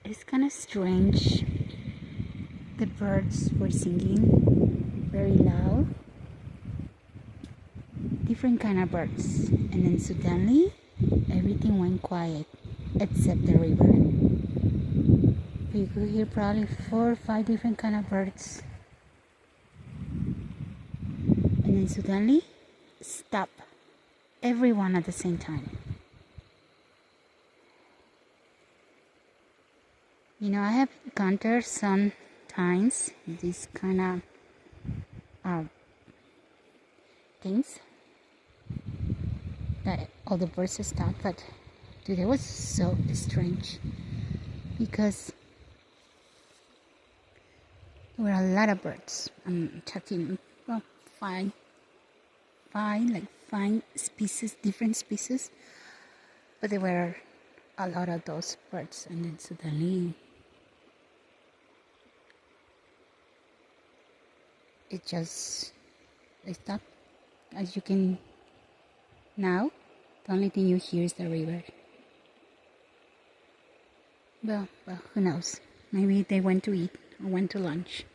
It's kind of strange. The birds were singing very loud, different kind of birds, and then suddenly everything went quiet except the river. You could hear probably 4 or 5 different kind of birds, and then suddenly stop, everyone at the same time. You know, I have encountered sometimes these kind of things that all the birds stop, but today was so strange because there were a lot of birds. I'm talking about five species, different species, but there were a lot of those birds, and then suddenly they stopped. As you can now, the only thing you hear is the river. Well, who knows? Maybe they went to eat or went to lunch.